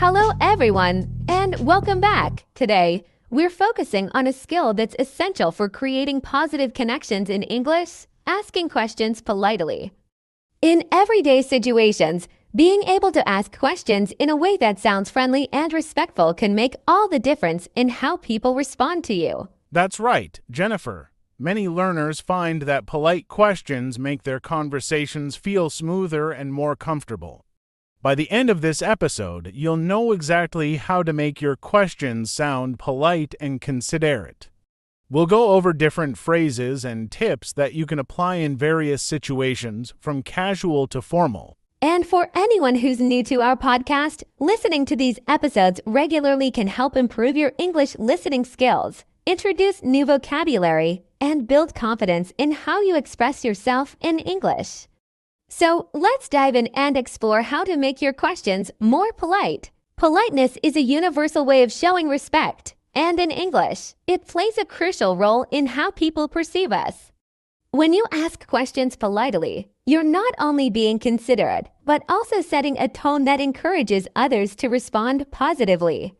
Hello everyone, and welcome back. Today, we're focusing on a skill that's essential for creating positive connections in English, asking questions politely. In everyday situations, being able to ask questions in a way that sounds friendly and respectful can make all the difference in how people respond to you. That's right, Jennifer. Many learners find that polite questions make their conversations feel smoother and more comfortable. By the end of this episode, you'll know exactly how to make your questions sound polite and considerate. We'll go over different phrases and tips that you can apply in various situations, from casual to formal. And for anyone who's new to our podcast, listening to these episodes regularly can help improve your English listening skills, introduce new vocabulary, and build confidence in how you express yourself in English. So let's dive in and explore how to make your questions more polite. Politeness is a universal way of showing respect, and in English, it plays a crucial role in how people perceive us. When you ask questions politely, you're not only being considerate, but also setting a tone that encourages others to respond positively.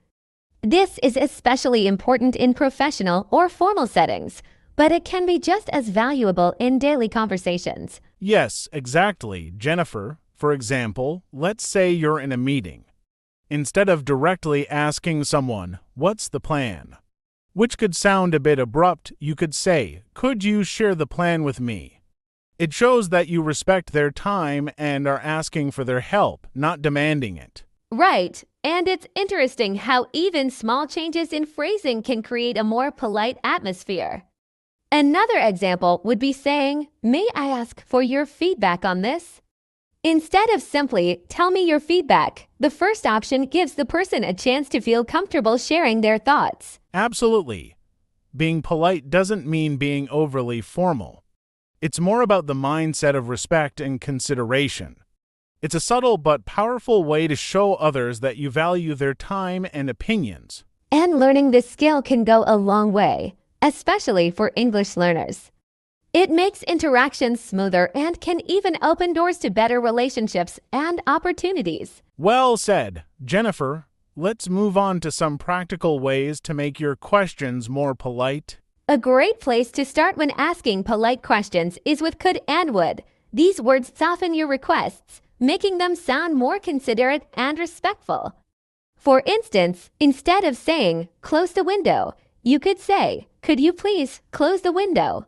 This is especially important in professional or formal settings, but it can be just as valuable in daily conversations. Yes, exactly, Jennifer. For example, let's say you're in a meeting. Instead of directly asking someone, "What's the plan?" which could sound a bit abrupt, you could say, "Could you share the plan with me?" It shows that you respect their time and are asking for their help, not demanding it. Right, and it's interesting how even small changes in phrasing can create a more polite atmosphere. Another example would be saying, "May I ask for your feedback on this?" Instead of simply, "Tell me your feedback," the first option gives the person a chance to feel comfortable sharing their thoughts. Absolutely. Being polite doesn't mean being overly formal. It's more about the mindset of respect and consideration. It's a subtle but powerful way to show others that you value their time and opinions. And learning this skill can go a long way, especially for English learners. It makes interactions smoother and can even open doors to better relationships and opportunities. Well said, Jennifer. Let's move on to some practical ways to make your questions more polite. A great place to start when asking polite questions is with could and would. These words soften your requests, making them sound more considerate and respectful. For instance, instead of saying, "Close the window," you could say, "Could you please close the window?"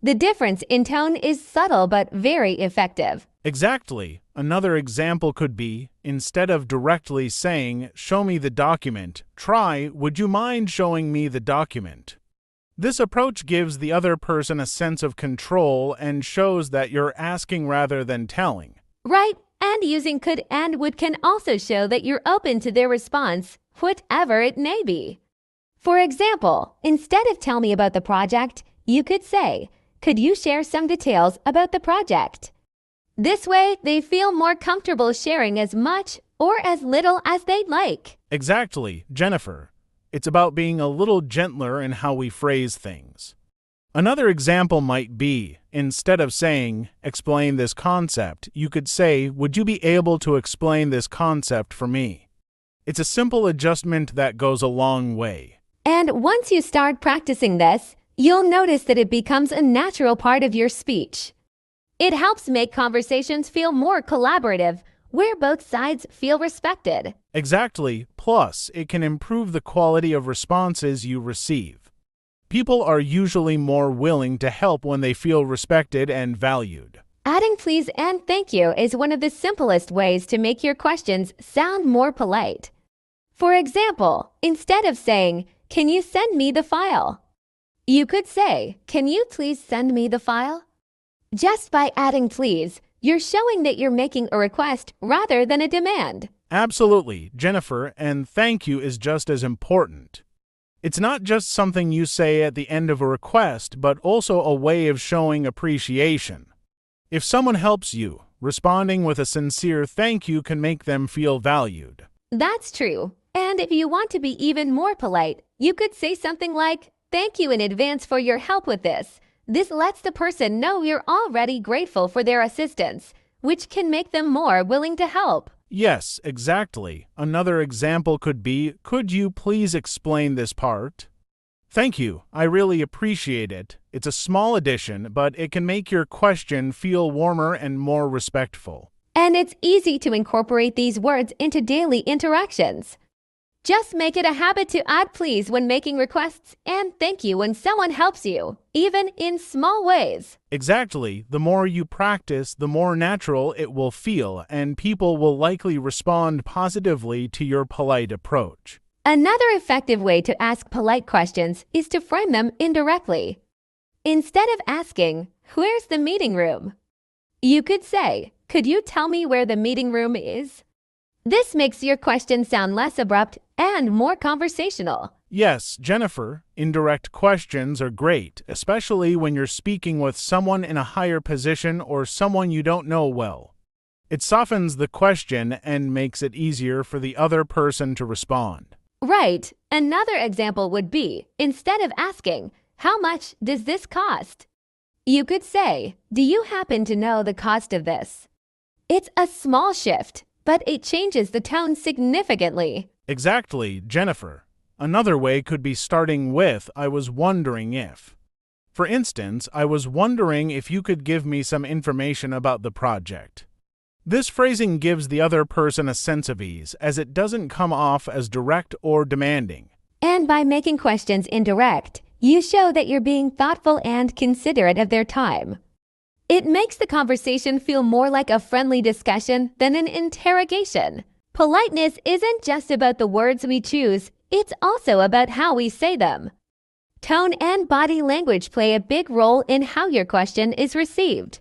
The difference in tone is subtle but very effective. Exactly. Another example could be, instead of directly saying, "Show me the document," try, "Would you mind showing me the document?" This approach gives the other person a sense of control and shows that you're asking rather than telling. Right, and using could and would can also show that you're open to their response, whatever it may be. For example, instead of "Tell me about the project," you could say, "Could you share some details about the project?" This way, they feel more comfortable sharing as much or as little as they'd like. Exactly, Jennifer. It's about being a little gentler in how we phrase things. Another example might be, instead of saying, "Explain this concept," you could say, "Would you be able to explain this concept for me?" It's a simple adjustment that goes a long way. And once you start practicing this, you'll notice that it becomes a natural part of your speech. It helps make conversations feel more collaborative, where both sides feel respected. Exactly. Plus, it can improve the quality of responses you receive. People are usually more willing to help when they feel respected and valued. Adding please and thank you is one of the simplest ways to make your questions sound more polite. For example, instead of saying, "Can you send me the file?" you could say, "Can you please send me the file?" Just by adding please, you're showing that you're making a request rather than a demand. Absolutely, Jennifer, and thank you is just as important. It's not just something you say at the end of a request, but also a way of showing appreciation. If someone helps you, responding with a sincere thank you can make them feel valued. That's true. And if you want to be even more polite, you could say something like, "Thank you in advance for your help with this." This lets the person know you're already grateful for their assistance, which can make them more willing to help. Yes, exactly. Another example could be, could you please explain this part? Thank you. I really appreciate it. It's a small addition, but it can make your question feel warmer and more respectful. And it's easy to incorporate these words into daily interactions. Just make it a habit to add please when making requests and thank you when someone helps you, even in small ways. Exactly. The more you practice, the more natural it will feel, and people will likely respond positively to your polite approach. Another effective way to ask polite questions is to frame them indirectly. Instead of asking, "Where's the meeting room?" you could say, "Could you tell me where the meeting room is?" This makes your question sound less abrupt and more conversational. Yes, Jennifer, indirect questions are great, especially when you're speaking with someone in a higher position or someone you don't know well. It softens the question and makes it easier for the other person to respond. Right. Another example would be, instead of asking, "How much does this cost?" you could say, "Do you happen to know the cost of this?" It's a small shift, but it changes the tone significantly. Exactly, Jennifer. Another way could be starting with, "I was wondering if." For instance, "I was wondering if you could give me some information about the project." This phrasing gives the other person a sense of ease, as it doesn't come off as direct or demanding. And by making questions indirect, you show that you're being thoughtful and considerate of their time. It makes the conversation feel more like a friendly discussion than an interrogation. Politeness isn't just about the words we choose, it's also about how we say them. Tone and body language play a big role in how your question is received.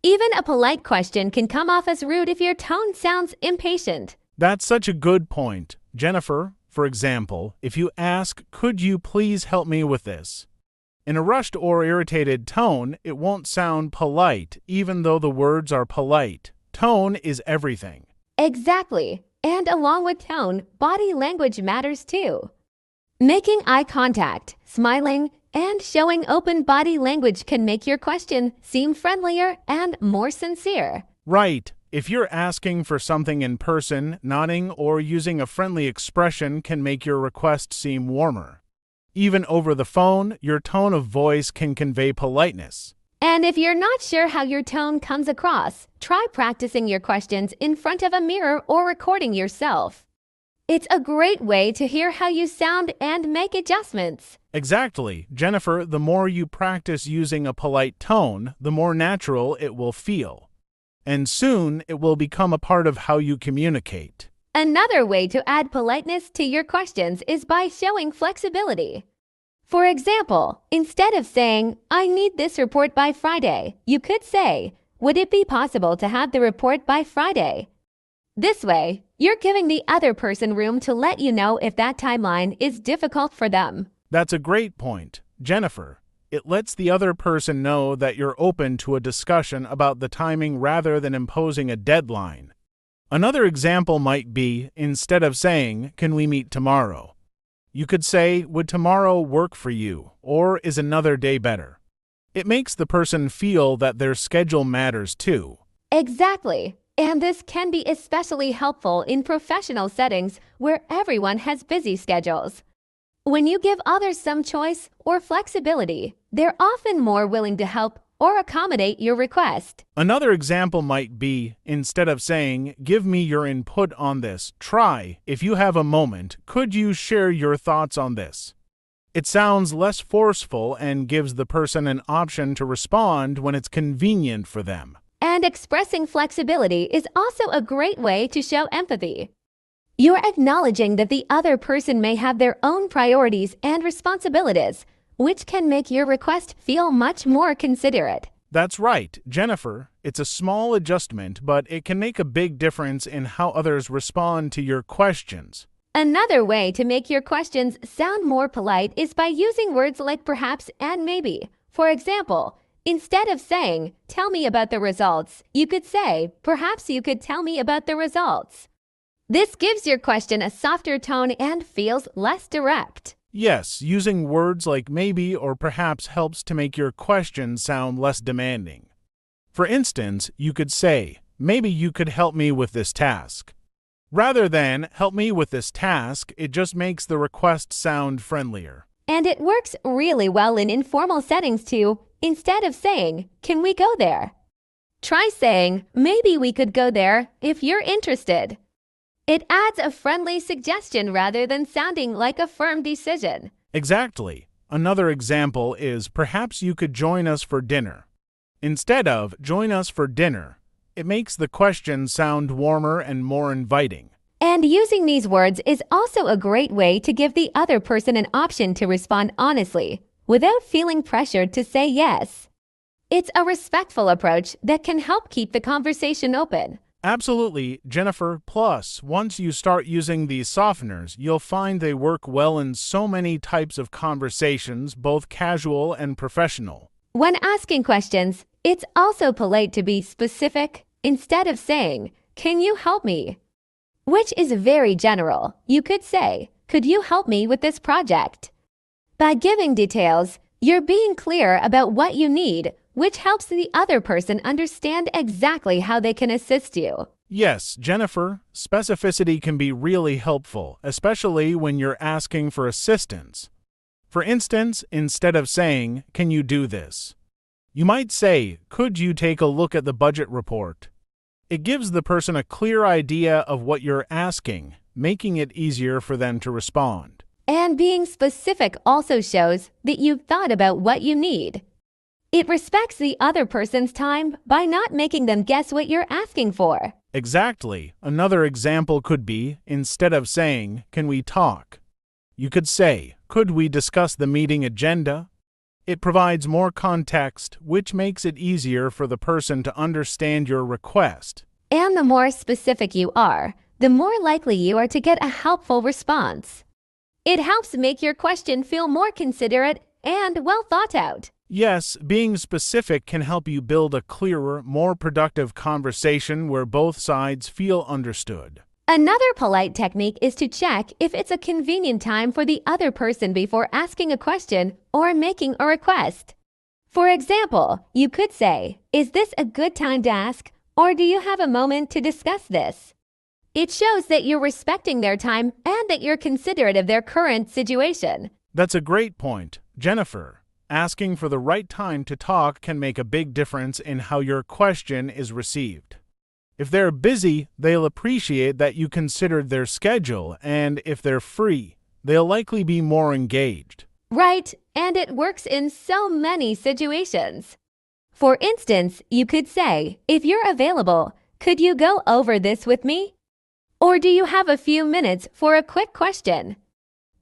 Even a polite question can come off as rude if your tone sounds impatient. That's such a good point. Jennifer, for example, if you ask, "Could you please help me with this?" in a rushed or irritated tone, it won't sound polite, even though the words are polite. Tone is everything. Exactly. And along with tone, body language matters too. Making eye contact, smiling, and showing open body language can make your question seem friendlier and more sincere. Right. If you're asking for something in person, nodding or using a friendly expression can make your request seem warmer. Even over the phone, your tone of voice can convey politeness. And if you're not sure how your tone comes across, try practicing your questions in front of a mirror or recording yourself. It's a great way to hear how you sound and make adjustments. Exactly. Jennifer, the more you practice using a polite tone, the more natural it will feel. And soon, it will become a part of how you communicate. Another way to add politeness to your questions is by showing flexibility. For example, instead of saying, "I need this report by Friday," you could say, "Would it be possible to have the report by Friday?" This way, you're giving the other person room to let you know if that timeline is difficult for them. That's a great point, Jennifer. It lets the other person know that you're open to a discussion about the timing rather than imposing a deadline. Another example might be, instead of saying, "Can we meet tomorrow?" you could say, "Would tomorrow work for you?" or "Is another day better?" It makes the person feel that their schedule matters too. Exactly. And this can be especially helpful in professional settings where everyone has busy schedules. When you give others some choice or flexibility, they're often more willing to help or accommodate your request. Another example might be, instead of saying, "Give me your input on this," try, "If you have a moment, could you share your thoughts on this?" It sounds less forceful and gives the person an option to respond when it's convenient for them. And expressing flexibility is also a great way to show empathy. You're acknowledging that the other person may have their own priorities and responsibilities, which can make your request feel much more considerate. That's right, Jennifer. It's a small adjustment, but it can make a big difference in how others respond to your questions. Another way to make your questions sound more polite is by using words like perhaps and maybe. For example, instead of saying, "Tell me about the results," you could say, "Perhaps you could tell me about the results." This gives your question a softer tone and feels less direct. Yes, using words like maybe or perhaps helps to make your question sound less demanding. For instance, you could say, "Maybe you could help me with this task." Rather than help me with this task, it just makes the request sound friendlier. And it works really well in informal settings too. Instead of saying, "Can we go there?" try saying, "Maybe we could go there if you're interested." It adds a friendly suggestion rather than sounding like a firm decision. Exactly. Another example is perhaps you could join us for dinner. Instead of join us for dinner, it makes the question sound warmer and more inviting. And using these words is also a great way to give the other person an option to respond honestly, without feeling pressured to say yes. It's a respectful approach that can help keep the conversation open. Absolutely, Jennifer. Plus, once you start using these softeners, you'll find they work well in so many types of conversations, both casual and professional. When asking questions, it's also polite to be specific instead of saying, "Can you help me?" which is very general. You could say, "Could you help me with this project?" By giving details, you're being clear about what you need, which helps the other person understand exactly how they can assist you. Yes, Jennifer, specificity can be really helpful, especially when you're asking for assistance. For instance, instead of saying, "Can you do this?" you might say, "Could you take a look at the budget report?" It gives the person a clear idea of what you're asking, making it easier for them to respond. And being specific also shows that you've thought about what you need. It respects the other person's time by not making them guess what you're asking for. Exactly. Another example could be, instead of saying, "Can we talk?" you could say, "Could we discuss the meeting agenda?" It provides more context, which makes it easier for the person to understand your request. And the more specific you are, the more likely you are to get a helpful response. It helps make your question feel more considerate and well thought out. Yes, being specific can help you build a clearer, more productive conversation where both sides feel understood. Another polite technique is to check if it's a convenient time for the other person before asking a question or making a request. For example, you could say, "Is this a good time to ask, or do you have a moment to discuss this?" It shows that you're respecting their time and that you're considerate of their current situation. That's a great point, Jennifer. Asking for the right time to talk can make a big difference in how your question is received. If they're busy, they'll appreciate that you considered their schedule, and if they're free, they'll likely be more engaged. Right, and it works in so many situations. For instance, you could say, "If you're available, could you go over this with me? Or do you have a few minutes for a quick question?"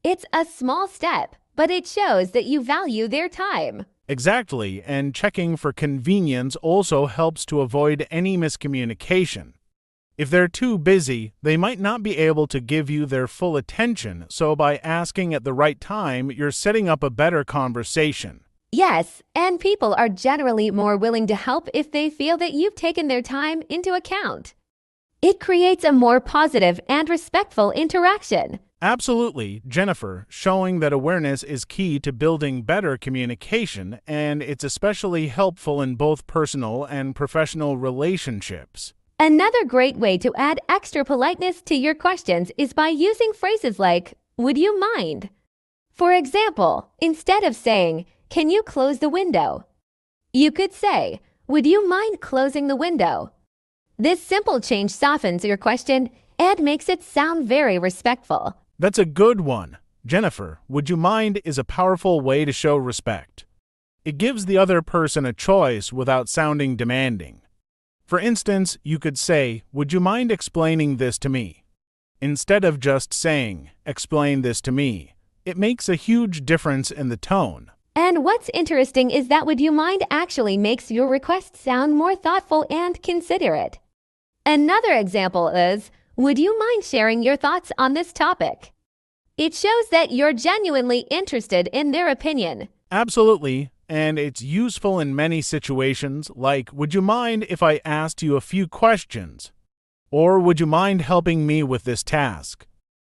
It's a small step, but it shows that you value their time. Exactly, and checking for convenience also helps to avoid any miscommunication. If they're too busy, they might not be able to give you their full attention, so by asking at the right time, you're setting up a better conversation. Yes, and people are generally more willing to help if they feel that you've taken their time into account. It creates a more positive and respectful interaction. Absolutely, Jennifer, showing that awareness is key to building better communication, and it's especially helpful in both personal and professional relationships. Another great way to add extra politeness to your questions is by using phrases like, "Would you mind?" For example, instead of saying, "Can you close the window?" you could say, "Would you mind closing the window?" This simple change softens your question and makes it sound very respectful. That's a good one. Jennifer, "would you mind" is a powerful way to show respect. It gives the other person a choice without sounding demanding. For instance, you could say, "Would you mind explaining this to me?" instead of just saying, "Explain this to me." It makes a huge difference in the tone. And what's interesting is that "would you mind" actually makes your request sound more thoughtful and considerate. Another example is, "Would you mind sharing your thoughts on this topic?" It shows that you're genuinely interested in their opinion. Absolutely, and it's useful in many situations, like, "Would you mind if I asked you a few questions?" or "Would you mind helping me with this task?"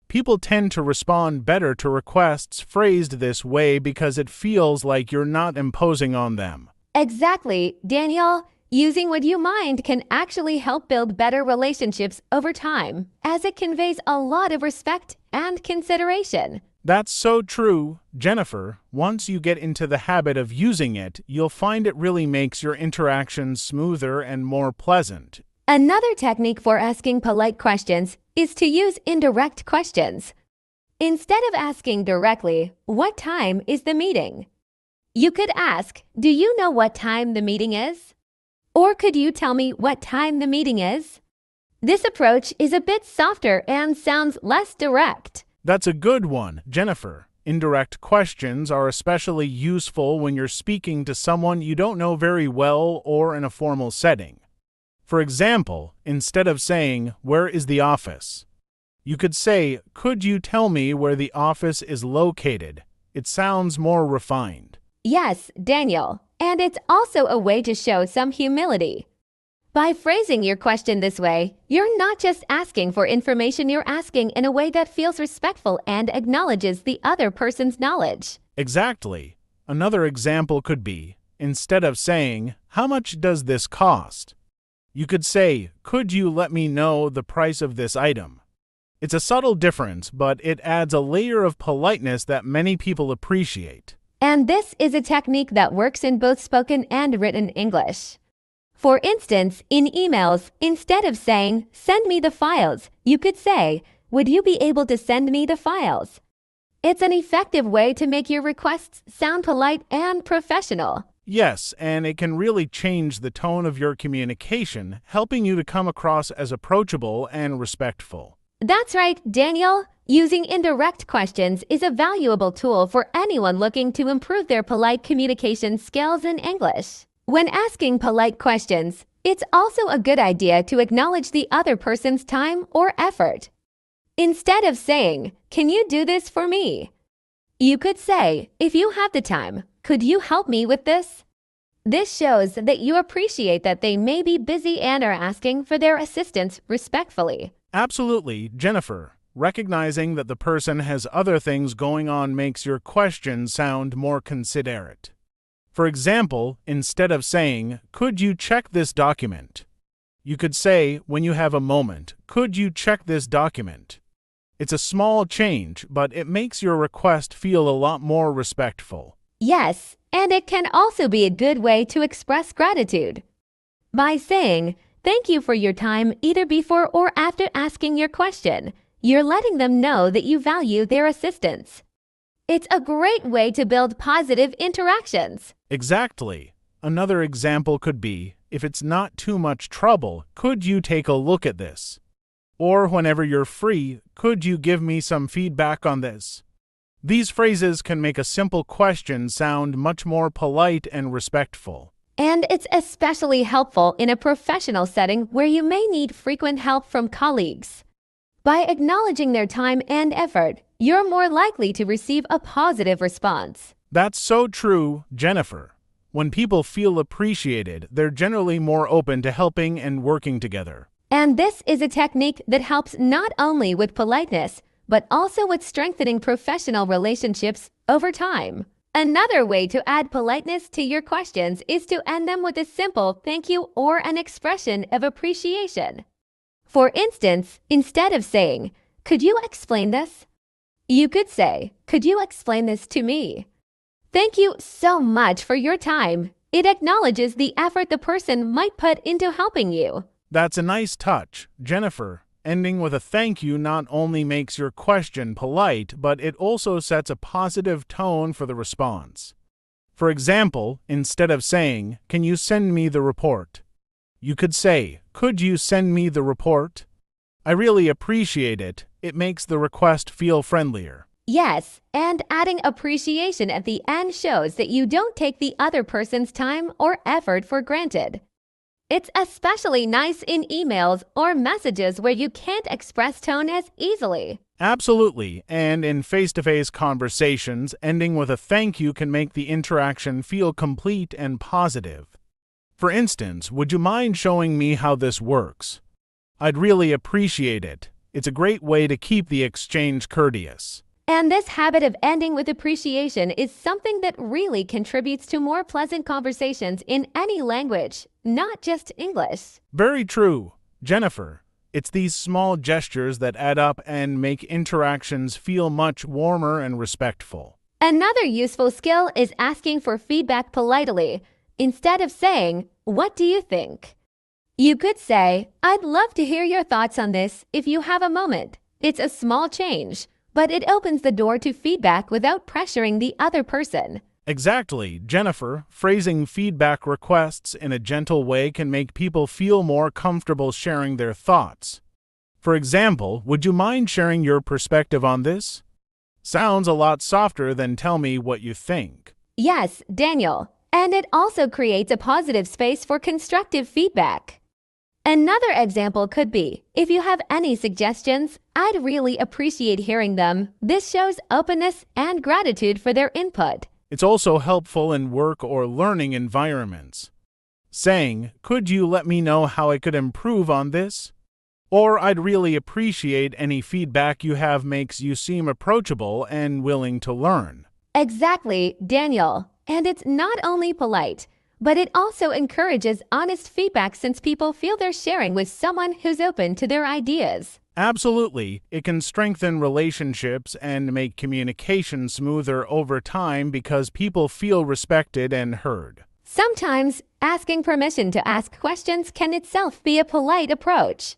People tend to respond better to requests phrased this way because it feels like you're not imposing on them. Exactly, Daniel. Using would you mind can actually help build better relationships over time, as it conveys a lot of respect and consideration. That's so true, Jennifer. Once you get into the habit of using it, you'll find it really makes your interactions smoother and more pleasant. Another technique for asking polite questions is to use indirect questions. Instead of asking directly, "What time is the meeting?" you could ask, "Do you know what time the meeting is?" Or could you tell me what time the meeting is? This approach is a bit softer and sounds less direct. That's a good one, Jennifer. Indirect questions are especially useful when you're speaking to someone you don't know very well or in a formal setting. For example, instead of saying, "Where is the office?" you could say, "Could you tell me where the office is located?" It sounds more refined. Yes, Daniel, and it's also a way to show some humility. By phrasing your question this way, you're not just asking for information, you're asking in a way that feels respectful and acknowledges the other person's knowledge. Exactly. Another example could be, instead of saying, "How much does this cost?" you could say, "Could you let me know the price of this item?" It's a subtle difference, but it adds a layer of politeness that many people appreciate. And this is a technique that works in both spoken and written English. For instance, in emails, instead of saying, "Send me the files," you could say, "Would you be able to send me the files?" It's an effective way to make your requests sound polite and professional. Yes, and it can really change the tone of your communication, helping you to come across as approachable and respectful. That's right, Daniel. Using indirect questions is a valuable tool for anyone looking to improve their polite communication skills in English. When asking polite questions, it's also a good idea to acknowledge the other person's time or effort. Instead of saying, "Can you do this for me?" you could say, "If you have the time, could you help me with this?" This shows that you appreciate that they may be busy and are asking for their assistance respectfully. Absolutely, Jennifer. Recognizing that the person has other things going on makes your question sound more considerate. For example, instead of saying, "Could you check this document?" you could say, "When you have a moment, could you check this document?" It's a small change, but it makes your request feel a lot more respectful. Yes, and it can also be a good way to express gratitude. By saying, "Thank you for your time," either before or after asking your question, you're letting them know that you value their assistance. It's a great way to build positive interactions. Exactly. Another example could be, "If it's not too much trouble, could you take a look at this?" Or whenever you're free, "Could you give me some feedback on this?" These phrases can make a simple question sound much more polite and respectful. And it's especially helpful in a professional setting where you may need frequent help from colleagues. By acknowledging their time and effort, you're more likely to receive a positive response. That's so true, Jennifer. When people feel appreciated, they're generally more open to helping and working together. And this is a technique that helps not only with politeness, but also with strengthening professional relationships over time. Another way to add politeness to your questions is to end them with a simple thank you or an expression of appreciation. For instance, instead of saying, "Could you explain this?" you could say, "Could you explain this to me?" Thank you so much for your time. It acknowledges the effort the person might put into helping you. That's a nice touch, Jennifer. Ending with a thank you not only makes your question polite, but it also sets a positive tone for the response. For example, instead of saying, "Can you send me the report?" you could say, "Could you send me the report? I really appreciate it. It makes the request feel friendlier." Yes, and adding appreciation at the end shows that you don't take the other person's time or effort for granted. It's especially nice in emails or messages where you can't express tone as easily. Absolutely, and in face-to-face conversations, ending with a thank you can make the interaction feel complete and positive. For instance, "Would you mind showing me how this works? I'd really appreciate it. It's a great way to keep the exchange courteous." And this habit of ending with appreciation is something that really contributes to more pleasant conversations in any language, not just English. Very true, Jennifer. It's these small gestures that add up and make interactions feel much warmer and respectful. Another useful skill is asking for feedback politely. Instead of saying, "What do you think?" you could say, "I'd love to hear your thoughts on this if you have a moment." It's a small change, but it opens the door to feedback without pressuring the other person. Exactly, Jennifer. Phrasing feedback requests in a gentle way can make people feel more comfortable sharing their thoughts. For example, would you mind sharing your perspective on this? Sounds a lot softer than "tell me what you think." Yes, Daniel. And it also creates a positive space for constructive feedback. Another example could be, "If you have any suggestions, I'd really appreciate hearing them." This shows openness and gratitude for their input. It's also helpful in work or learning environments. Saying, "Could you let me know how I could improve on this?" or "I'd really appreciate any feedback you have" makes you seem approachable and willing to learn. Exactly, Daniel. And it's not only polite, but it also encourages honest feedback since people feel they're sharing with someone who's open to their ideas. Absolutely, it can strengthen relationships and make communication smoother over time because people feel respected and heard. Sometimes, asking permission to ask questions can itself be a polite approach.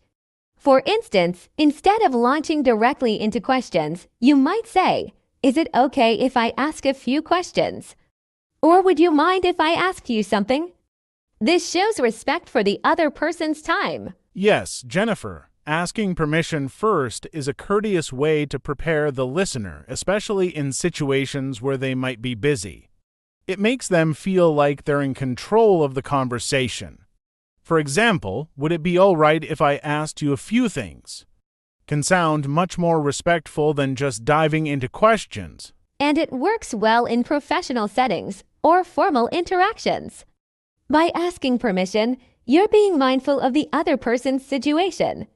For instance, instead of launching directly into questions, you might say, "Is it okay if I ask a few questions?" Or "Would you mind if I asked you something?" This shows respect for the other person's time. Yes, Jennifer. Asking permission first is a courteous way to prepare the listener, especially in situations where they might be busy. It makes them feel like they're in control of the conversation. For example, "Would it be all right if I asked you a few things?" can sound much more respectful than just diving into questions. And it works well in professional settings or formal interactions. By asking permission, you're being mindful of the other person's situation.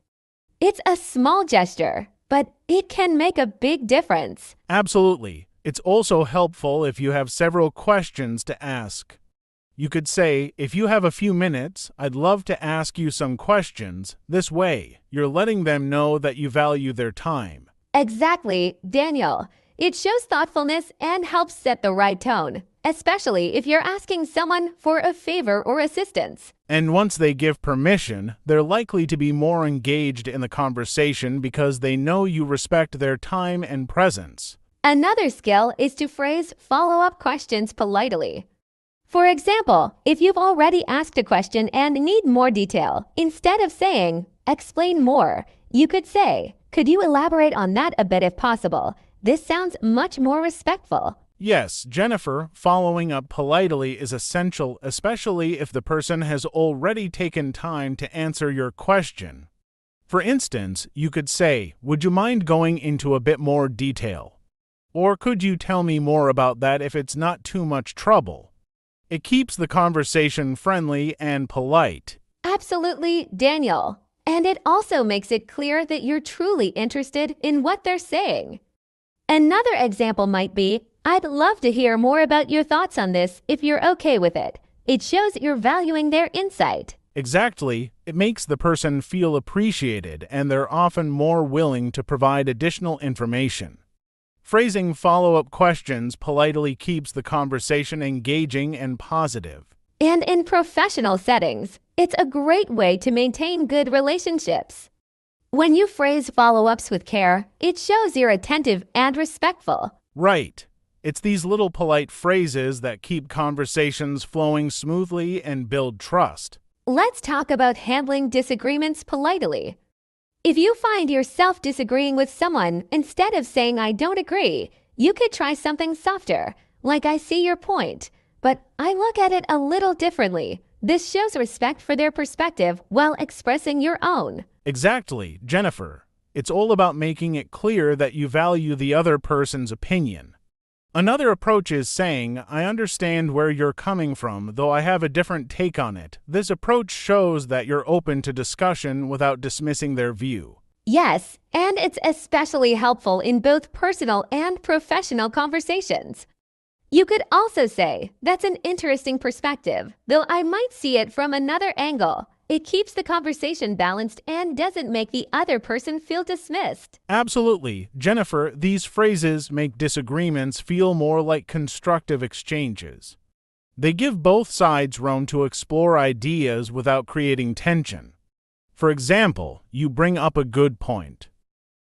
It's a small gesture, but it can make a big difference. Absolutely. It's also helpful if you have several questions to ask. You could say, "If you have a few minutes, I'd love to ask you some questions." This way, you're letting them know that you value their time. Exactly, Daniel. It shows thoughtfulness and helps set the right tone, especially if you're asking someone for a favor or assistance. And once they give permission, they're likely to be more engaged in the conversation because they know you respect their time and presence. Another skill is to phrase follow-up questions politely. For example, if you've already asked a question and need more detail, instead of saying, "Explain more," you could say, "Could you elaborate on that a bit if possible?" This sounds much more respectful. Yes, Jennifer, following up politely is essential, especially if the person has already taken time to answer your question. For instance, you could say, "Would you mind going into a bit more detail?" Or "Could you tell me more about that if it's not too much trouble?" It keeps the conversation friendly and polite. Absolutely, Daniel. And it also makes it clear that you're truly interested in what they're saying. Another example might be, "I'd love to hear more about your thoughts on this if you're okay with it." It shows you're valuing their insight. Exactly. It makes the person feel appreciated, and they're often more willing to provide additional information. Phrasing follow-up questions politely keeps the conversation engaging and positive. And in professional settings, it's a great way to maintain good relationships. When you phrase follow-ups with care, it shows you're attentive and respectful. Right. It's these little polite phrases that keep conversations flowing smoothly and build trust. Let's talk about handling disagreements politely. If you find yourself disagreeing with someone, instead of saying "I don't agree," you could try something softer, like "I see your point, but I look at it a little differently." This shows respect for their perspective while expressing your own. Exactly, Jennifer. It's all about making it clear that you value the other person's opinion. Another approach is saying, "I understand where you're coming from, though I have a different take on it." This approach shows that you're open to discussion without dismissing their view. Yes, and it's especially helpful in both personal and professional conversations. You could also say, "That's an interesting perspective, though I might see it from another angle." It keeps the conversation balanced and doesn't make the other person feel dismissed. Absolutely. Jennifer, these phrases make disagreements feel more like constructive exchanges. They give both sides room to explore ideas without creating tension. For example, you bring up a good point.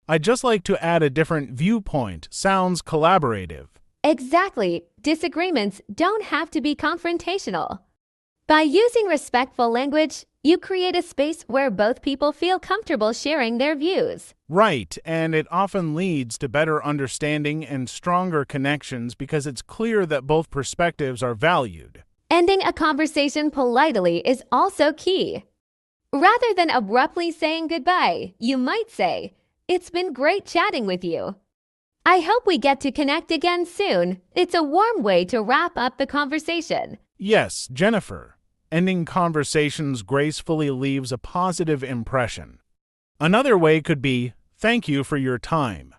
"I'd just like to add a different viewpoint" sounds collaborative. Exactly. Disagreements don't have to be confrontational. By using respectful language, you create a space where both people feel comfortable sharing their views. Right, and it often leads to better understanding and stronger connections because it's clear that both perspectives are valued. Ending a conversation politely is also key. Rather than abruptly saying goodbye, you might say, "It's been great chatting with you. I hope we get to connect again soon." It's a warm way to wrap up the conversation. Yes, Jennifer. Ending conversations gracefully leaves a positive impression. Another way could be, "Thank you for your time.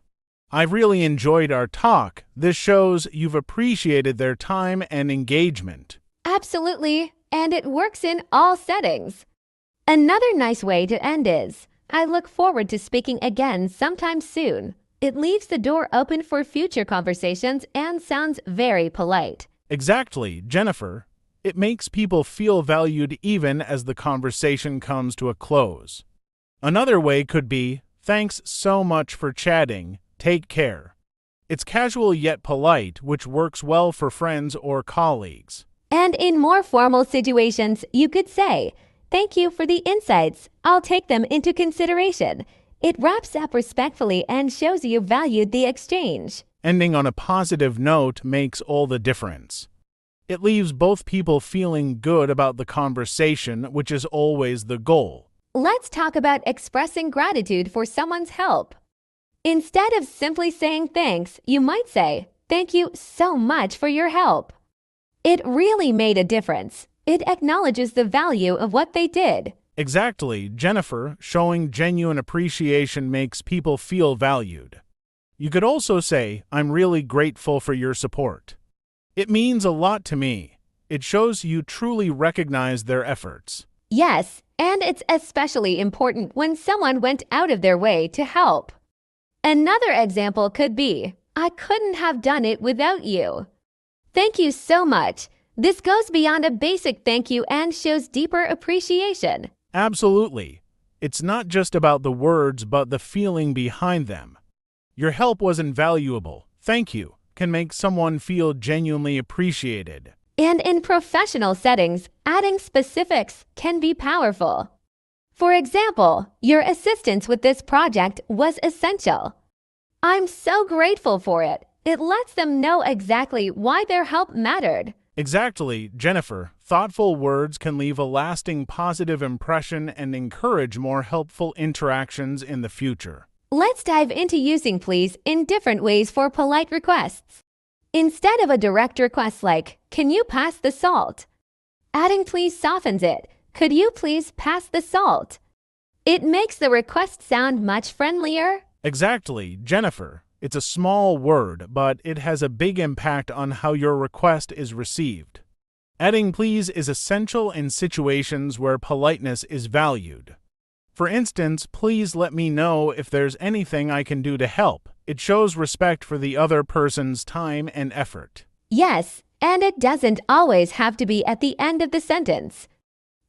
I've really enjoyed our talk." This shows you've appreciated their time and engagement. Absolutely, and it works in all settings. Another nice way to end is, "I look forward to speaking again sometime soon." It leaves the door open for future conversations and sounds very polite. Exactly, Jennifer. It makes people feel valued even as the conversation comes to a close. Another way could be, "Thanks so much for chatting. Take care." It's casual yet polite, which works well for friends or colleagues. And in more formal situations, you could say, "Thank you for the insights. I'll take them into consideration." It wraps up respectfully and shows you valued the exchange. Ending on a positive note makes all the difference. It leaves both people feeling good about the conversation, which is always the goal. Let's talk about expressing gratitude for someone's help. Instead of simply saying thanks, you might say, "Thank you so much for your help. It really made a difference." It acknowledges the value of what they did. Exactly, Jennifer. Showing genuine appreciation makes people feel valued. You could also say, "I'm really grateful for your support. It means a lot to me." It shows you truly recognize their efforts. Yes, and it's especially important when someone went out of their way to help. Another example could be, "I couldn't have done it without you. Thank you so much." This goes beyond a basic thank you and shows deeper appreciation. Absolutely. It's not just about the words, but the feeling behind them. "Your help was invaluable. Thank you," can make someone feel genuinely appreciated. And in professional settings, adding specifics can be powerful. For example, "Your assistance with this project was essential. I'm so grateful for it." It lets them know exactly why their help mattered. Exactly, Jennifer. Thoughtful words can leave a lasting positive impression and encourage more helpful interactions in the future. Let's dive into using please in different ways for polite requests. Instead of a direct request like, "Can you pass the salt?" adding please softens it. "Could you please pass the salt?" It makes the request sound much friendlier. Exactly, Jennifer. It's a small word, but it has a big impact on how your request is received. Adding please is essential in situations where politeness is valued. For instance, "Please let me know if there's anything I can do to help." It shows respect for the other person's time and effort. Yes, and it doesn't always have to be at the end of the sentence.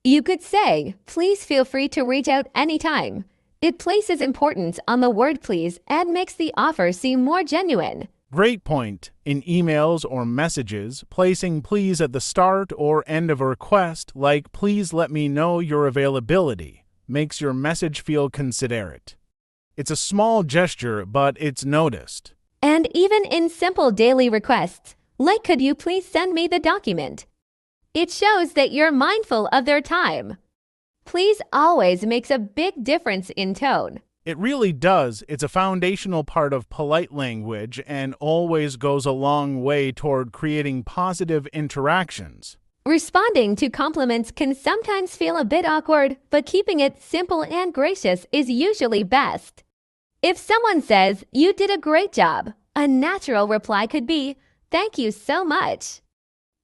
You could say, "Please feel free to reach out anytime." It places importance on the word please and makes the offer seem more genuine. Great point. In emails or messages, placing please at the start or end of a request, like "Please let me know your availability," makes your message feel considerate. It's a small gesture, but it's noticed. And even in simple daily requests, like "Could you please send me the document?" it shows that you're mindful of their time. Please always makes a big difference in tone. It really does. It's a foundational part of polite language and always goes a long way toward creating positive interactions. Responding to compliments can sometimes feel a bit awkward, but keeping it simple and gracious is usually best. If someone says, "You did a great job," a natural reply could be, "Thank you so much."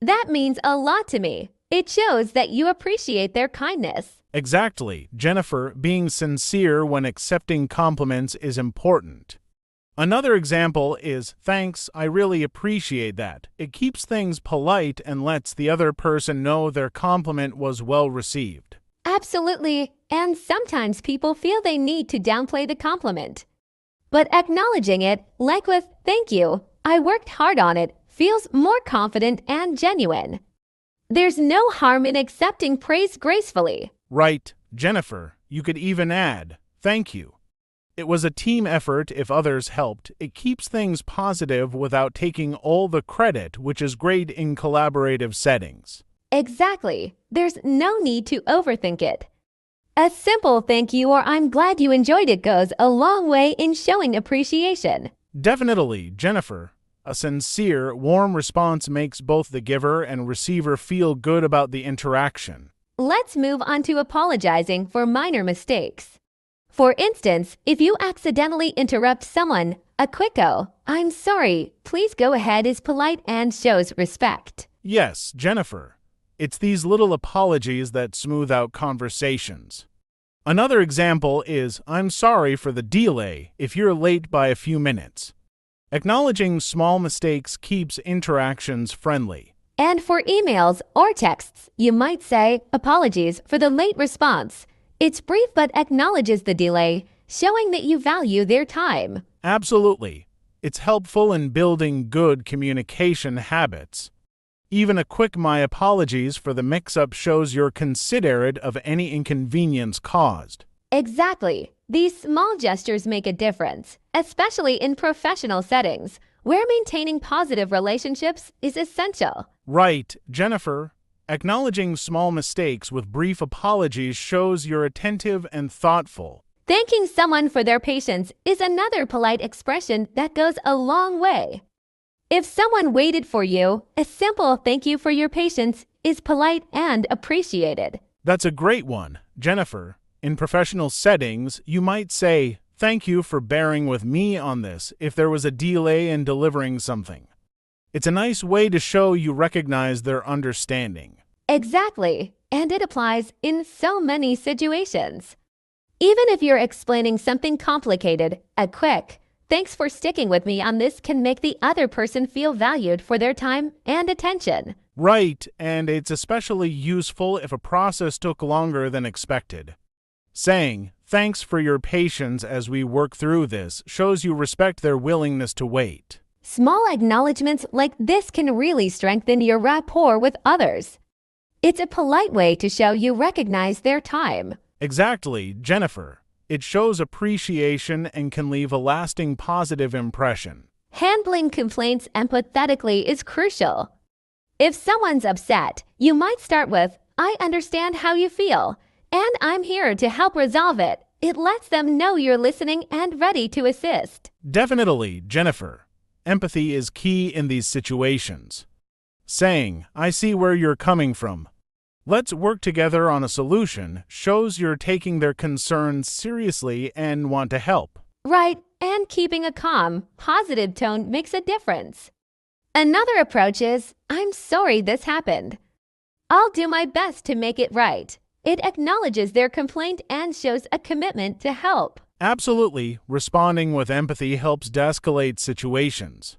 That means a lot to me. It shows that you appreciate their kindness. Exactly, Jennifer, being sincere when accepting compliments is important. Another example is, "Thanks, I really appreciate that." It keeps things polite and lets the other person know their compliment was well received. Absolutely, and sometimes people feel they need to downplay the compliment. But acknowledging it, like with "Thank you, I worked hard on it," feels more confident and genuine. There's no harm in accepting praise gracefully. Right, Jennifer, you could even add, "Thank you. It was a team effort if others helped." It keeps things positive without taking all the credit, which is great in collaborative settings. Exactly. There's no need to overthink it. A simple "thank you" or "I'm glad you enjoyed it" goes a long way in showing appreciation. Definitely, Jennifer. A sincere, warm response makes both the giver and receiver feel good about the interaction. Let's move on to apologizing for minor mistakes. For instance, if you accidentally interrupt someone, a quick "I'm sorry, please go ahead" is polite and shows respect. Yes, Jennifer. It's these little apologies that smooth out conversations. Another example is, "I'm sorry for the delay" if you're late by a few minutes. Acknowledging small mistakes keeps interactions friendly. And for emails or texts, you might say, "Apologies for the late response." It's brief but acknowledges the delay, showing that you value their time. Absolutely. It's helpful in building good communication habits. Even a quick "My apologies for the mix-up" shows you're considerate of any inconvenience caused. Exactly. These small gestures make a difference, especially in professional settings, where maintaining positive relationships is essential. Right, Jennifer. Acknowledging small mistakes with brief apologies shows you're attentive and thoughtful. Thanking someone for their patience is another polite expression that goes a long way. If someone waited for you, a simple "Thank you for your patience" is polite and appreciated. That's a great one, Jennifer. In professional settings, you might say, "Thank you for bearing with me on this" if there was a delay in delivering something. It's a nice way to show you recognize their understanding. Exactly, and it applies in so many situations. Even if you're explaining something complicated, a quick "Thanks for sticking with me on this" can make the other person feel valued for their time and attention. Right, and it's especially useful if a process took longer than expected. Saying, "Thanks for your patience as we work through this" shows you respect their willingness to wait. Small acknowledgments like this can really strengthen your rapport with others. It's a polite way to show you recognize their time. Exactly, Jennifer. It shows appreciation and can leave a lasting positive impression. Handling complaints empathetically is crucial. If someone's upset, you might start with, "I understand how you feel, and I'm here to help resolve it." It lets them know you're listening and ready to assist. Definitely, Jennifer. Empathy is key in these situations. Saying, "I see where you're coming from. Let's work together on a solution" shows you're taking their concerns seriously and want to help. Right, and keeping a calm, positive tone makes a difference. Another approach is, "I'm sorry this happened. I'll do my best to make it right." It acknowledges their complaint and shows a commitment to help. Absolutely, responding with empathy helps de-escalate situations.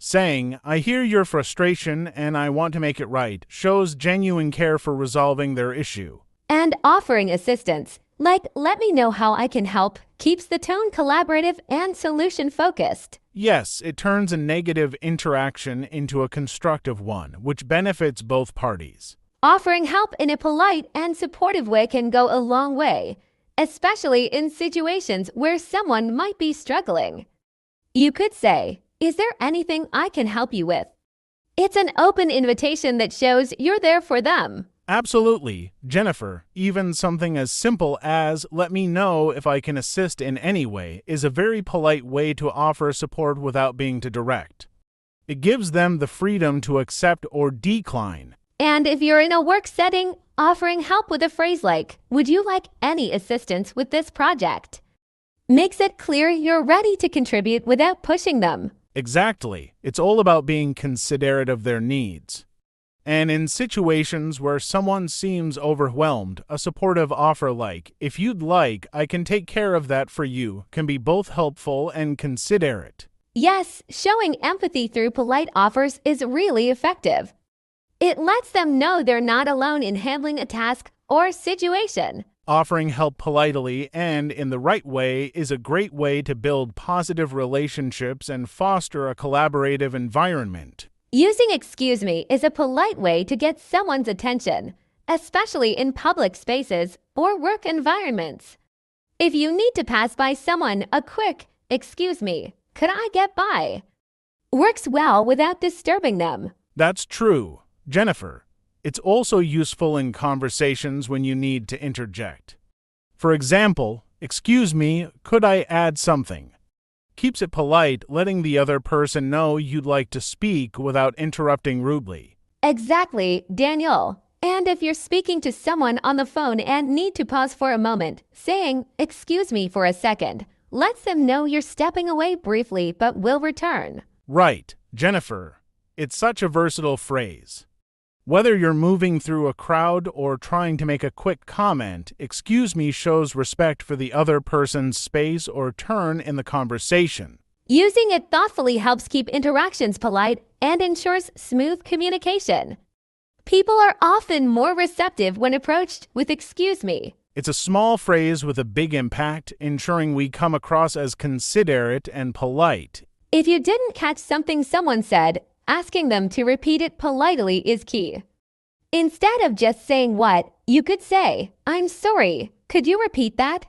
Saying, "I hear your frustration and I want to make it right" shows genuine care for resolving their issue. And offering assistance, like "Let me know how I can help," keeps the tone collaborative and solution-focused. Yes, it turns a negative interaction into a constructive one, which benefits both parties. Offering help in a polite and supportive way can go a long way, especially in situations where someone might be struggling. You could say, "Is there anything I can help you with?" It's an open invitation that shows you're there for them. Absolutely, Jennifer. Even something as simple as "let me know if I can assist in any way" is a very polite way to offer support without being too direct. It gives them the freedom to accept or decline. And if you're in a work setting, offering help with a phrase like, "Would you like any assistance with this project?" Makes it clear you're ready to contribute without pushing them. Exactly. It's all about being considerate of their needs. And in situations where someone seems overwhelmed, a supportive offer like, "If you'd like, I can take care of that for you," can be both helpful and considerate. Yes, showing empathy through polite offers is really effective. It lets them know they're not alone in handling a task or situation. Offering help politely and in the right way is a great way to build positive relationships and foster a collaborative environment. Using "excuse me" is a polite way to get someone's attention, especially in public spaces or work environments. If you need to pass by someone, a quick "excuse me, could I get by?" works well without disturbing them. That's true, Jennifer. It's also useful in conversations when you need to interject. For example, "Excuse me, could I add something?" Keeps it polite, letting the other person know you'd like to speak without interrupting rudely. Exactly, Daniel. And if you're speaking to someone on the phone and need to pause for a moment, saying "excuse me for a second" lets them know you're stepping away briefly but will return. Right, Jennifer. It's such a versatile phrase. Whether you're moving through a crowd or trying to make a quick comment, "excuse me" shows respect for the other person's space or turn in the conversation. Using it thoughtfully helps keep interactions polite and ensures smooth communication. People are often more receptive when approached with "excuse me." It's a small phrase with a big impact, ensuring we come across as considerate and polite. If you didn't catch something someone said, asking them to repeat it politely is key. Instead of just saying what, you could say, "I'm sorry, could you repeat that?"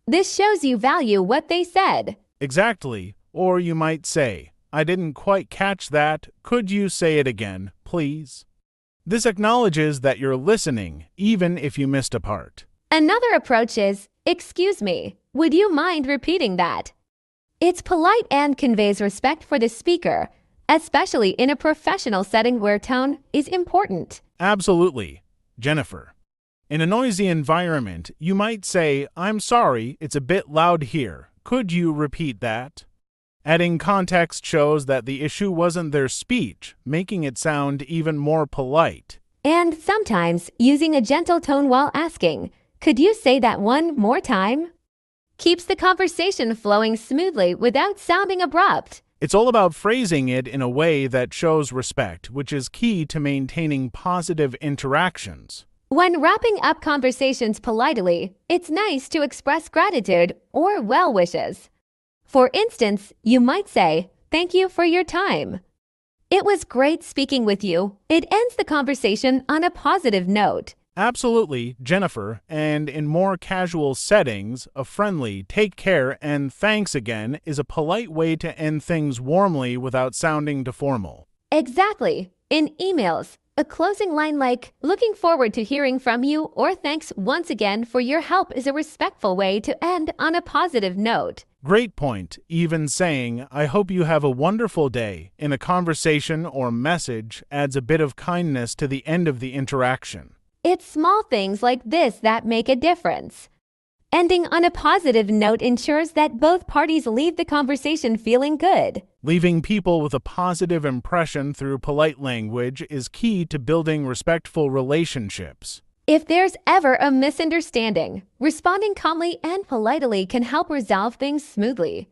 This shows you value what they said. Exactly. Or you might say, "I didn't quite catch that. Could you say it again, please?" This acknowledges that you're listening, even if you missed a part. Another approach is, "excuse me, would you mind repeating that?" It's polite and conveys respect for the speaker, especially in a professional setting where tone is important. Absolutely, Jennifer. In a noisy environment, you might say, "I'm sorry, it's a bit loud here. Could you repeat that?" Adding context shows that the issue wasn't their speech, making it sound even more polite. And sometimes using a gentle tone while asking, "Could you say that one more time?" keeps the conversation flowing smoothly without sounding abrupt. It's all about phrasing it in a way that shows respect, which is key to maintaining positive interactions. When wrapping up conversations politely, it's nice to express gratitude or well wishes. For instance, you might say, "Thank you for your time. It was great speaking with you." It ends the conversation on a positive note. Absolutely, Jennifer, and in more casual settings, a friendly "take care" and "thanks again" is a polite way to end things warmly without sounding too formal. Exactly. In emails, a closing line like "looking forward to hearing from you" or "thanks once again for your help" is a respectful way to end on a positive note. Great point. Even saying, "I hope you have a wonderful day" in a conversation or message adds a bit of kindness to the end of the interaction. It's small things like this that make a difference. Ending on a positive note ensures that both parties leave the conversation feeling good. Leaving people with a positive impression through polite language is key to building respectful relationships. If there's ever a misunderstanding, responding calmly and politely can help resolve things smoothly.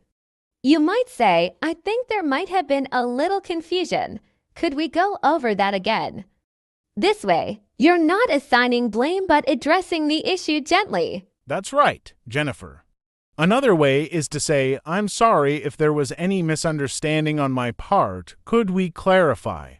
You might say, "I think there might have been a little confusion. Could we go over that again?" This way, you're not assigning blame but addressing the issue gently. That's right, Jennifer. Another way is to say, "I'm sorry if there was any misunderstanding on my part. Could we clarify?"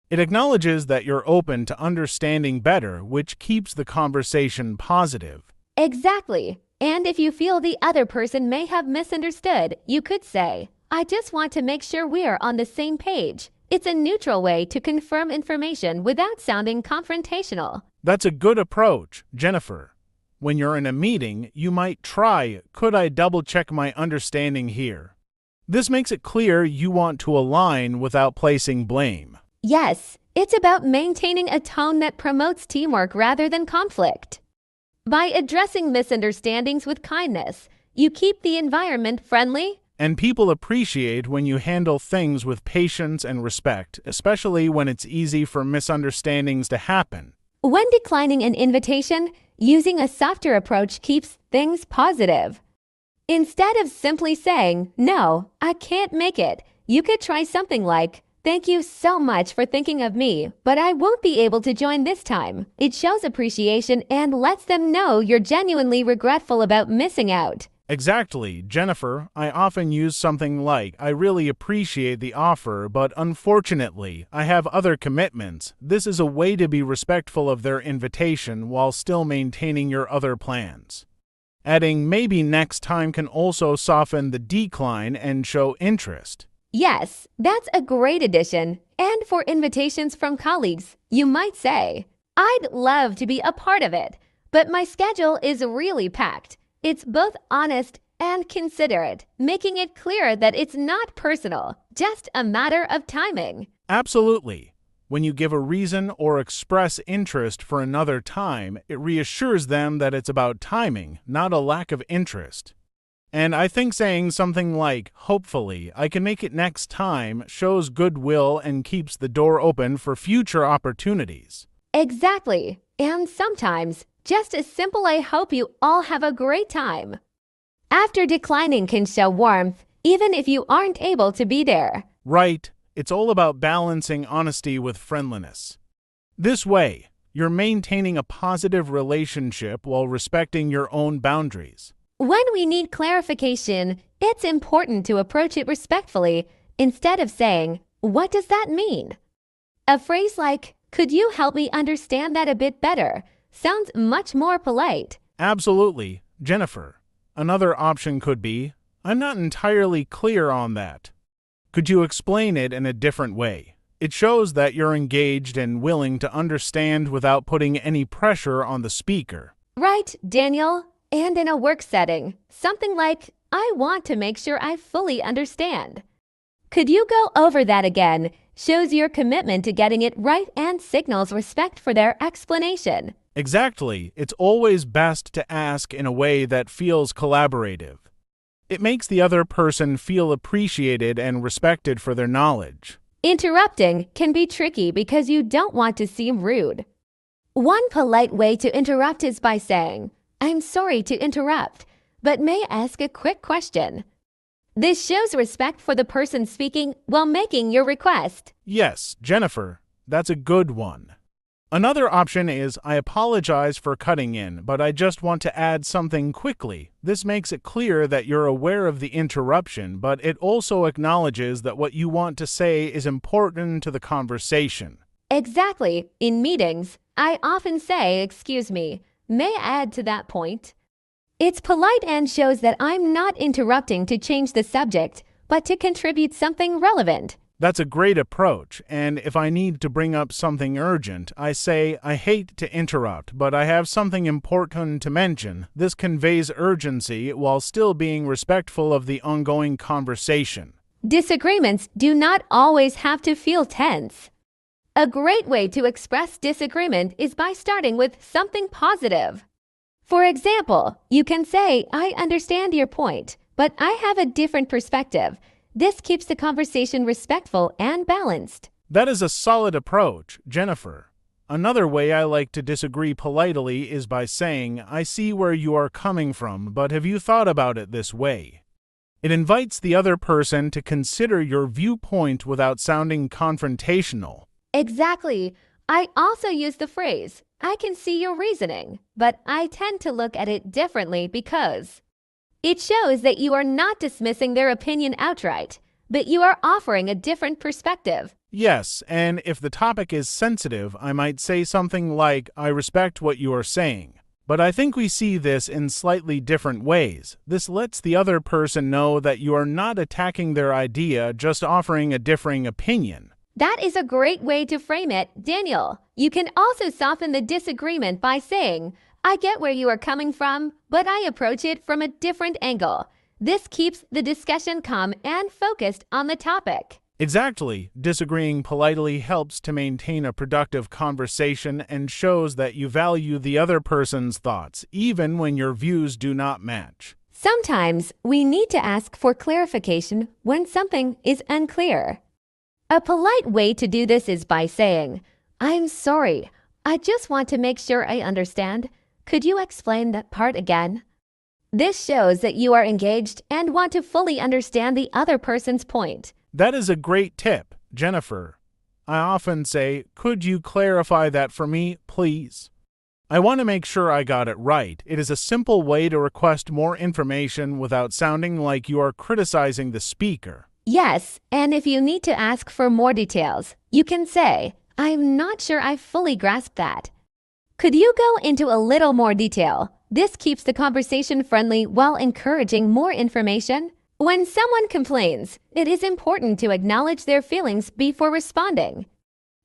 It acknowledges that you're open to understanding better, which keeps the conversation positive. Exactly. And if you feel the other person may have misunderstood, you could say, "I just want to make sure we're on the same page." It's a neutral way to confirm information without sounding confrontational. That's a good approach, Jennifer. When you're in a meeting, you might try, "Could I double-check my understanding here?" This makes it clear you want to align without placing blame. Yes, it's about maintaining a tone that promotes teamwork rather than conflict. By addressing misunderstandings with kindness, You keep the environment friendly. And people appreciate when you handle things with patience and respect, especially when it's easy for misunderstandings to happen. When declining an invitation, using a softer approach keeps things positive. Instead of simply saying, "No, I can't make it," you could try something like, "Thank you so much for thinking of me, but I won't be able to join this time." It shows appreciation and lets them know you're genuinely regretful about missing out. Exactly, Jennifer. I often use something like, "I really appreciate the offer, but unfortunately, I have other commitments." This is a way to be respectful of their invitation while still maintaining your other plans. Adding "maybe next time" can also soften the decline and show interest. Yes, that's a great addition. And for invitations from colleagues, you might say, "I'd love to be a part of it, but my schedule is really packed." It's both honest and considerate, making it clear that it's not personal, just a matter of timing. Absolutely. When you give a reason or express interest for another time, it reassures them that it's about timing, not a lack of interest. And I think saying something like, "Hopefully, I can make it next time," shows goodwill and keeps the door open for future opportunities. Exactly. And sometimes, just a simple "I hope you all have a great time" after declining can show warmth, even if you aren't able to be there. Right. It's all about balancing honesty with friendliness. This way, you're maintaining a positive relationship while respecting your own boundaries. When we need clarification, it's important to approach it respectfully instead of saying, "What does that mean?" A phrase like, "Could you help me understand that a bit better?" sounds much more polite. Absolutely, Jennifer. Another option could be, "I'm not entirely clear on that. Could you explain it in a different way?" It shows that you're engaged and willing to understand without putting any pressure on the speaker. Right, Daniel? And in a work setting, something like, "I want to make sure I fully understand. Could you go over that again?" shows your commitment to getting it right and signals respect for their explanation. Exactly. It's always best to ask in a way that feels collaborative. It makes the other person feel appreciated and respected for their knowledge. Interrupting can be tricky because you don't want to seem rude. One polite way to interrupt is by saying, "I'm sorry to interrupt, but may I ask a quick question?" This shows respect for the person speaking while making your request. Yes, Jennifer, that's a good one. Another option is, "I apologize for cutting in, but I just want to add something quickly." This makes it clear that you're aware of the interruption, but it also acknowledges that what you want to say is important to the conversation. Exactly. In meetings, I often say, "Excuse me, may I add to that point?" It's polite and shows that I'm not interrupting to change the subject, but to contribute something relevant. That's a great approach, and if I need to bring up something urgent, I say, "I hate to interrupt, but I have something important to mention." This conveys urgency while still being respectful of the ongoing conversation. Disagreements do not always have to feel tense. A great way to express disagreement is by starting with something positive. For example, you can say, "I understand your point, but I have a different perspective." This keeps the conversation respectful and balanced. That is a solid approach, Jennifer. Another way I like to disagree politely is by saying, "I see where you are coming from, but have you thought about it this way?" It invites the other person to consider your viewpoint without sounding confrontational. Exactly. I also use the phrase, "I can see your reasoning, but I tend to look at it differently because." It shows that you are not dismissing their opinion outright, but you are offering a different perspective. Yes, and if the topic is sensitive, I might say something like, "I respect what you are saying, but I think we see this in slightly different ways." This lets the other person know that you are not attacking their idea, just offering a differing opinion. That is a great way to frame it, Daniel. You can also soften the disagreement by saying, "I get where you are coming from, but I approach it from a different angle." This keeps the discussion calm and focused on the topic. Exactly. Disagreeing politely helps to maintain a productive conversation and shows that you value the other person's thoughts, even when your views do not match. Sometimes we need to ask for clarification when something is unclear. A polite way to do this is by saying, "I'm sorry, I just want to make sure I understand. Could you explain that part again?" This shows that you are engaged and want to fully understand the other person's point. That is a great tip, Jennifer. I often say, "Could you clarify that for me, please?" I want to make sure I got it right. It is a simple way to request more information without sounding like you are criticizing the speaker. Yes, and if you need to ask for more details, you can say, "I'm not sure I fully grasped that. Could you go into a little more detail?" This keeps the conversation friendly while encouraging more information. When someone complains, it is important to acknowledge their feelings before responding.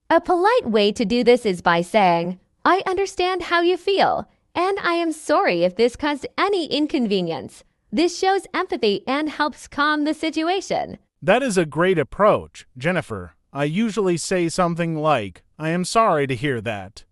A polite way to do this is by saying, "I understand how you feel, and I am sorry if this caused any inconvenience." This shows empathy and helps calm the situation. That is a great approach, Jennifer. I usually say something like, "I am sorry to hear that.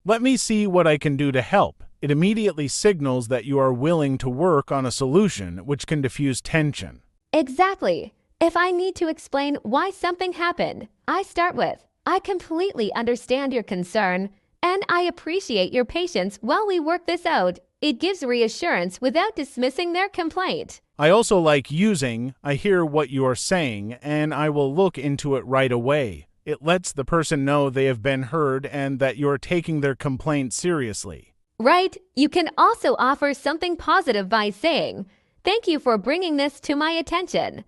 Let me see what I can do to help." It immediately signals that you are willing to work on a solution, which can diffuse tension. Exactly. If I need to explain why something happened, I start with, "I completely understand your concern, and I appreciate your patience while we work this out." It gives reassurance without dismissing their complaint. I also like using, "I hear what you are saying, and I will look into it right away." It lets the person know they have been heard and that you are taking their complaint seriously. Right? You can also offer something positive by saying, "Thank you for bringing this to my attention.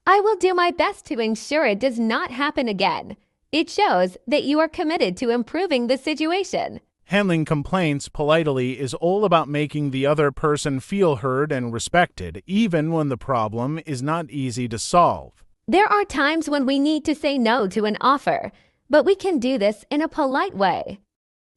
I will do my best to ensure it does not happen again." It shows that you are committed to improving the situation. Handling complaints politely is all about making the other person feel heard and respected, even when the problem is not easy to solve. There are times when we need to say no to an offer, but we can do this in a polite way.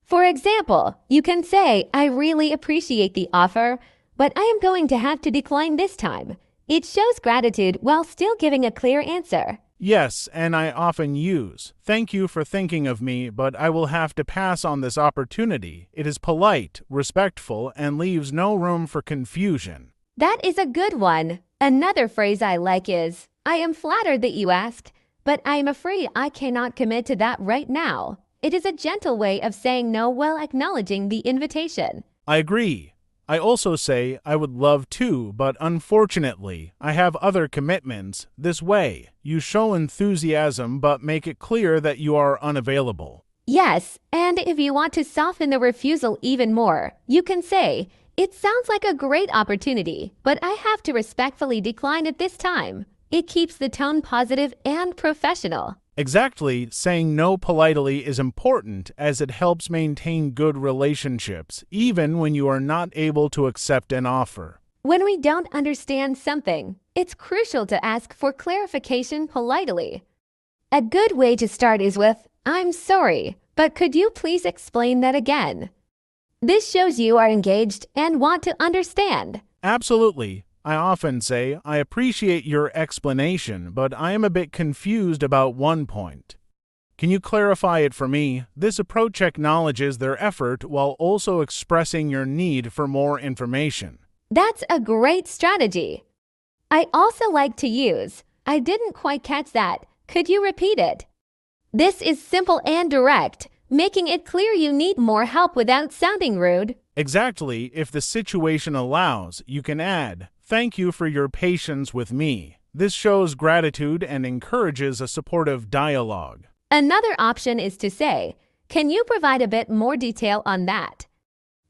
For example, you can say, "I really appreciate the offer, but I am going to have to decline this time." It shows gratitude while still giving a clear answer. Yes, and I often use, "Thank you for thinking of me, but I will have to pass on this opportunity." It is polite, respectful, and leaves no room for confusion. That is a good one. Another phrase I like is, "I am flattered that you asked, but I am afraid I cannot commit to that right now." It is a gentle way of saying no while acknowledging the invitation. I agree. I also say, "I would love to, but unfortunately, I have other commitments." This way, you show enthusiasm but make it clear that you are unavailable. Yes, and if you want to soften the refusal even more, you can say, "It sounds like a great opportunity, but I have to respectfully decline at this time." It keeps the tone positive and professional. Exactly, saying no politely is important as it helps maintain good relationships, even when you are not able to accept an offer. When we don't understand something, it's crucial to ask for clarification politely. A good way to start is with, "I'm sorry, but could you please explain that again?" This shows you are engaged and want to understand. Absolutely. I often say, "I appreciate your explanation, but I am a bit confused about one point. Can you clarify it for me?" This approach acknowledges their effort while also expressing your need for more information. That's a great strategy. I also like to use, "I didn't quite catch that. Could you repeat it?" This is simple and direct, making it clear you need more help without sounding rude. Exactly. If the situation allows, you can add, "Thank you for your patience with me." This shows gratitude and encourages a supportive dialogue. Another option is to say, "Can you provide a bit more detail on that?"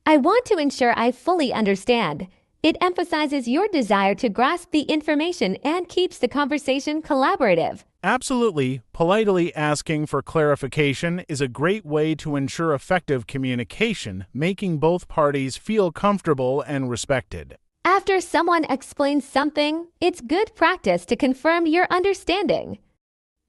I want to ensure I fully understand. It emphasizes your desire to grasp the information and keeps the conversation collaborative. Absolutely. Politely asking for clarification is a great way to ensure effective communication, making both parties feel comfortable and respected. After someone explains something, it's good practice to confirm your understanding.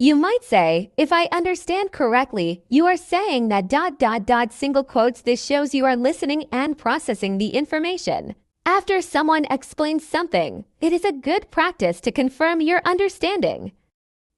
You might say, "If I understand correctly, you are saying that ... single quotes." This shows you are listening and processing the information. After someone explains something, it is a good practice to confirm your understanding.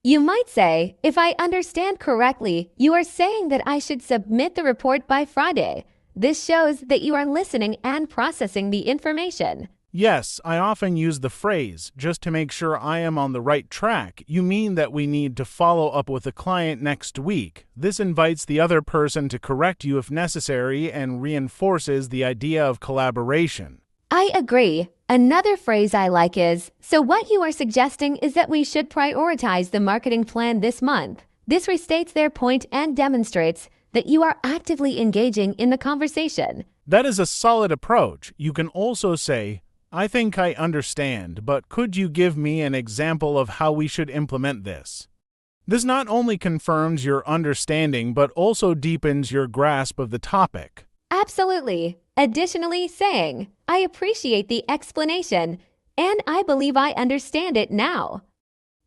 You might say, "If I understand correctly, you are saying that I should submit the report by Friday." This shows that you are listening and processing the information. Yes, I often use the phrase, just to make sure I am on the right track. You mean that we need to follow up with the client next week. This invites the other person to correct you if necessary and reinforces the idea of collaboration. I agree. Another phrase I like is, so what you are suggesting is that we should prioritize the marketing plan this month. This restates their point and demonstrates that you are actively engaging in the conversation. That is a solid approach. You can also say, I think I understand, but could you give me an example of how we should implement this? This not only confirms your understanding, but also deepens your grasp of the topic. Absolutely. Additionally, saying, I appreciate the explanation, and I believe I understand it now.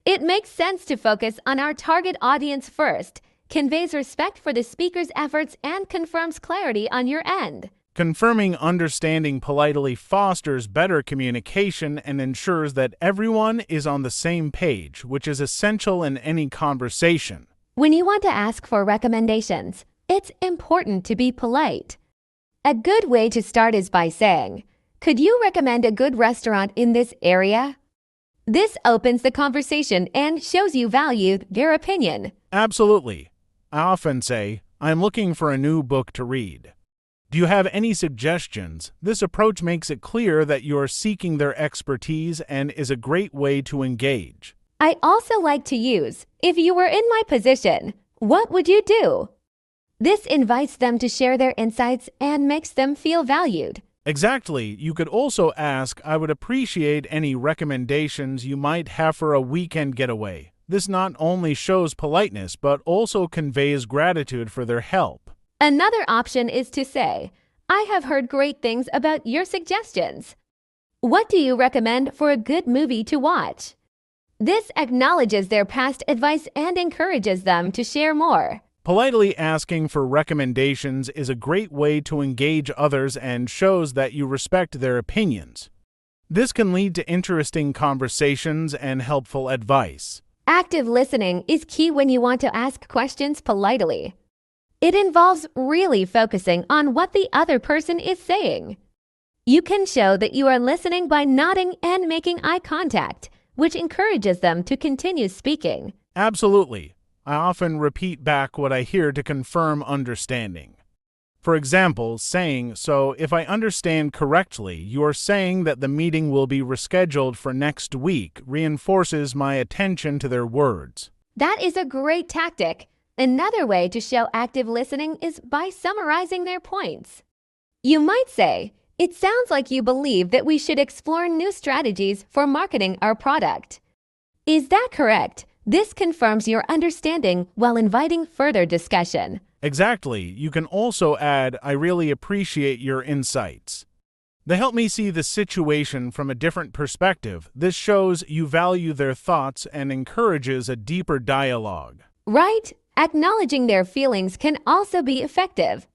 It makes sense to focus on our target audience first, conveys respect for the speaker's efforts, and confirms clarity on your end. Confirming understanding politely fosters better communication and ensures that everyone is on the same page, which is essential in any conversation. When you want to ask for recommendations, it's important to be polite. A good way to start is by saying, could you recommend a good restaurant in this area? This opens the conversation and shows you value their opinion. Absolutely. I often say, I'm looking for a new book to read. Do you have any suggestions? This approach makes it clear that you are seeking their expertise and is a great way to engage. I also like to use, if you were in my position, what would you do? This invites them to share their insights and makes them feel valued. Exactly. You could also ask, I would appreciate any recommendations you might have for a weekend getaway. This not only shows politeness, but also conveys gratitude for their help. Another option is to say, I have heard great things about your suggestions. What do you recommend for a good movie to watch? This acknowledges their past advice and encourages them to share more. Politely asking for recommendations is a great way to engage others and shows that you respect their opinions. This can lead to interesting conversations and helpful advice. Active listening is key when you want to ask questions politely. It involves really focusing on what the other person is saying. You can show that you are listening by nodding and making eye contact, which encourages them to continue speaking. Absolutely. I often repeat back what I hear to confirm understanding. For example, saying, so if I understand correctly, you are saying that the meeting will be rescheduled for next week reinforces my attention to their words. That is a great tactic. Another way to show active listening is by summarizing their points. You might say, it sounds like you believe that we should explore new strategies for marketing our product. Is that correct? This confirms your understanding while inviting further discussion. Exactly. You can also add, I really appreciate your insights. They help me see the situation from a different perspective. This shows you value their thoughts and encourages a deeper dialogue. Right? Acknowledging their feelings can also be effective.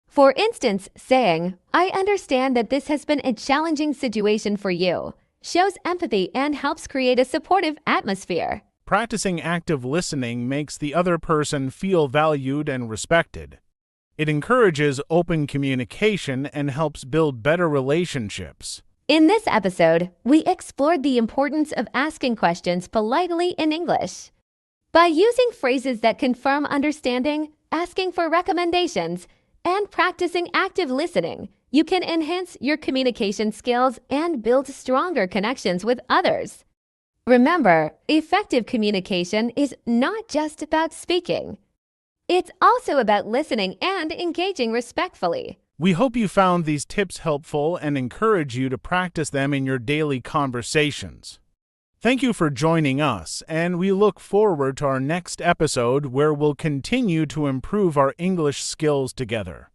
For instance, saying, I understand that this has been a challenging situation for you, shows empathy and helps create a supportive atmosphere. Practicing active listening makes the other person feel valued and respected. It encourages open communication and helps build better relationships. In this episode, we explored the importance of asking questions politely in English. By using phrases that confirm understanding, asking for recommendations, and practicing active listening, you can enhance your communication skills and build stronger connections with others. Remember, effective communication is not just about speaking. It's also about listening and engaging respectfully. We hope you found these tips helpful and encourage you to practice them in your daily conversations. Thank you for joining us, and we look forward to our next episode where we'll continue to improve our English skills together.